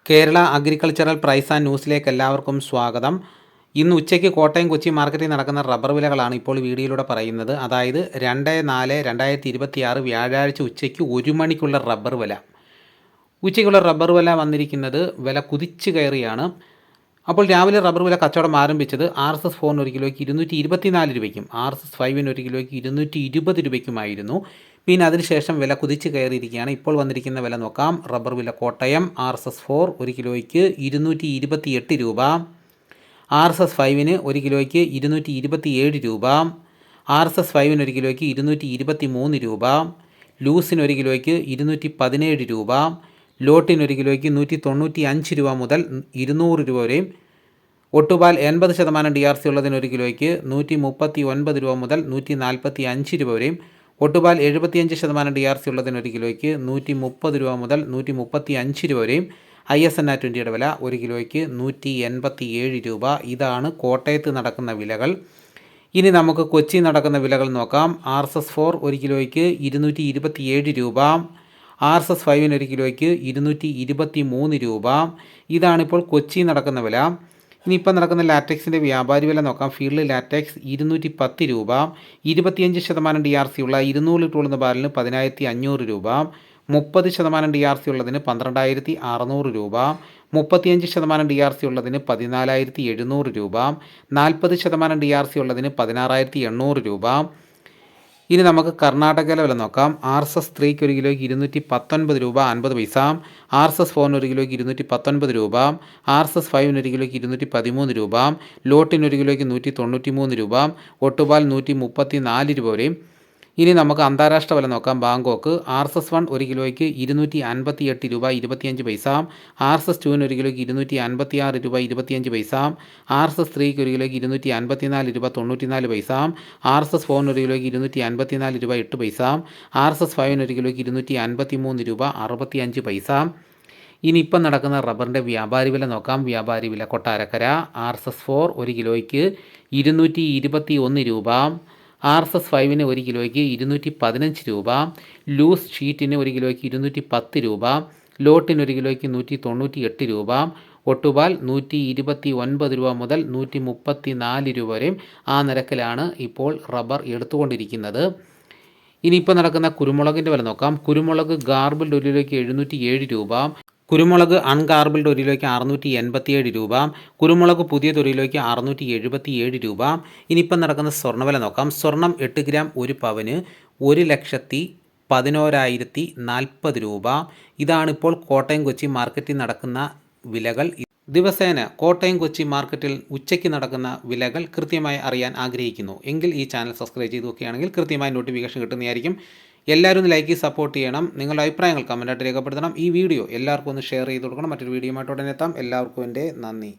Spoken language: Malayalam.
കേരള അഗ്രികൾച്ചറൽ പ്രൈസ് ആൻഡ് ന്യൂസിലേക്ക് എല്ലാവർക്കും സ്വാഗതം. ഇന്ന് ഉച്ചയ്ക്ക് കോട്ടയം കൊച്ചി മാർക്കറ്റിൽ നടക്കുന്ന റബ്ബർ വിലകളാണ് ഇപ്പോൾ വീഡിയോയിലൂടെ പറയുന്നത്. അതായത് 2/4/2026 വ്യാഴാഴ്ച ഉച്ചയ്ക്ക് 1 മണിക്കുള്ള റബ്ബർ വില. ഉച്ചയ്ക്കുള്ള റബ്ബർ വില വന്നിരിക്കുന്നത് വില കുതിച്ച് കയറിയാണ്. അപ്പോൾ രാവിലെ റബ്ബർ വില കച്ചവടം ആരംഭിച്ചത് RSS-4 ഒരു കിലോയ്ക്ക് 224 രൂപയ്ക്കും RSS-5 ഒരു കിലോയ്ക്ക് 220 രൂപയ്ക്കുമായിരുന്നു. പിന്നെ അതിനുശേഷം വില കുതിച്ച് കയറിയിരിക്കുകയാണ്. ഇപ്പോൾ വന്നിരിക്കുന്ന വില നോക്കാം. റബ്ബർ വില കോട്ടയം RSS-4 ഒരു കിലോയ്ക്ക് 228 രൂപ, RSS-5 ഒരു കിലോയ്ക്ക് 227 രൂപ, RSS-5 ഒരു കിലോയ്ക്ക് 223 രൂപ, ലൂസിന് ഒരു കിലോയ്ക്ക് 217 രൂപ, ലോട്ടിന് ഒരു കിലോയ്ക്ക് 195 രൂപ മുതൽ 200 രൂപ വരെയും, ഒട്ടുപാൽ 80% DRC ഉള്ളതിന് ഒരു കിലോയ്ക്ക് 139 രൂപ മുതൽ 145 രൂപ വരെയും, ഒട്ടുപാൽ 75% DRC ഉള്ളതിന് ഒരു കിലോയ്ക്ക് 130 രൂപ മുതൽ 135 രൂപ വരെയും, ISNR 20യുടെ വില ഒരു കിലോയ്ക്ക് 187 രൂപ. ഇതാണ് കോട്ടയത്ത് നടക്കുന്ന വിലകൾ. ഇനി നമുക്ക് കൊച്ചി നടക്കുന്ന വിലകൾ നോക്കാം. RSS-4 ഒരു കിലോയ്ക്ക് 227 രൂപ, RSS-5 ഒരു കിലോയ്ക്ക് 223 രൂപ. ഇതാണിപ്പോൾ കൊച്ചി നടക്കുന്ന വില. ഇനിയിപ്പോൾ നടക്കുന്ന ലാറ്റക്സിൻ്റെ വ്യാപാരി വില നോക്കാം. ഫീൽഡ് ലാറ്റക്സ് 210 രൂപ, 25% DRC ഉള്ള 200 ലിറ്റർ ഉള്ള ബാരലിന് 10,500 രൂപ, 30% DRC ഉള്ളതിന് 12,600 രൂപ, 35% DRC ഉള്ളതിന് 14,700 രൂപ, 40% DRC ഉള്ളതിന് 16,800 രൂപ. ഇനി നമുക്ക് കർണാടകയിലെ വില നോക്കാം. RSS-3 ഒരു കിലോയ്ക്ക് 219 രൂപ 50 പൈസ, RSS-4 ഒരു കിലോയ്ക്ക് 219 രൂപ, RSS-5 ഒരു കിലോയ്ക്ക് 213 രൂപ, ലോട്ടിന് ഒരു കിലോയ്ക്ക് 193 രൂപ, ഒട്ടുപാൽ 134 രൂപ വരെയും. ഇനി നമുക്ക് അന്താരാഷ്ട്ര വില നോക്കാം. ബാങ്കോക്ക് RSS-1 ഒരു കിലോയ്ക്ക് 258 രൂപ 25 പൈസ, RSS-2 ഒരു കിലോയ്ക്ക് 256 രൂപ 25 പൈസ, RSS-3 ഒരു കിലോയ്ക്ക് 254 രൂപ 94 പൈസ, RSS-4 ഒരു കിലോയ്ക്ക് 254 രൂപ 8 പൈസ, RSS-5 ഒരു കിലോയ്ക്ക് 253 രൂപ 65 പൈസ. ഇനി ഇപ്പം നടക്കുന്ന റബ്ബറിൻ്റെ വ്യാപാരി വില നോക്കാം. വ്യാപാരി വില കൊട്ടാരക്കര RSS-4 ഒരു കിലോയ്ക്ക് 221 രൂപ, RSS-5 ഒരു കിലോയ്ക്ക് 215 രൂപ, ലൂസ് ഷീറ്റിന് ഒരു കിലോയ്ക്ക് 210 രൂപ, ലോട്ടിന് ഒരു കിലോയ്ക്ക് 198 രൂപ, ഒട്ടുപാൽ 129 രൂപ മുതൽ 134 രൂപ വരെയും ആ നിരക്കിലാണ് ഇപ്പോൾ റബ്ബർ എടുത്തുകൊണ്ടിരിക്കുന്നത്. ഇനിയിപ്പോൾ നടക്കുന്ന കുരുമുളകിൻ്റെ വില നോക്കാം. കുരുമുളക് ഗാർബിൾഡ് ഒരു കിലോയ്ക്ക് 707 രൂപ, കുരുമുളക് അൺഗാർബിൾഡ് ഒരു കിലോയ്ക്ക് 687 രൂപ, കുരുമുളക് പുതിയത് ഒരു കിലോയ്ക്ക് 677 രൂപ. ഇനിയിപ്പം നടക്കുന്ന സ്വർണ്ണവില നോക്കാം. സ്വർണം 8 ഗ്രാം 1 പവന് 1,11,040 രൂപ. ഇതാണിപ്പോൾ കോട്ടയം കൊച്ചി മാർക്കറ്റിൽ നടക്കുന്ന വിലകൾ. ദിവസേന കോട്ടയം കൊച്ചി മാർക്കറ്റിൽ ഉച്ചയ്ക്ക് നടക്കുന്ന വിലകൾ കൃത്യമായി അറിയാൻ ആഗ്രഹിക്കുന്നു എങ്കിൽ ഈ ചാനൽ സബ്സ്ക്രൈബ് ചെയ്ത് നോക്കുകയാണെങ്കിൽ കൃത്യമായി നോട്ടിഫിക്കേഷൻ കിട്ടുന്നതായിരിക്കും. എല്ലാവരും ഒന്ന് ലൈക്ക് ചെയ്ത് സപ്പോർട്ട് ചെയ്യണം. നിങ്ങളുടെ അഭിപ്രായങ്ങൾ കമൻറ്റായിട്ട് രേഖപ്പെടുത്തണം. ഈ വീഡിയോ എല്ലാവർക്കും ഒന്ന് ഷെയർ ചെയ്ത് കൊടുക്കണം. മറ്റൊരു വീഡിയോയുമായിട്ട് ഉടനെ എത്താം. എല്ലാവർക്കും എൻ്റെ നന്ദി.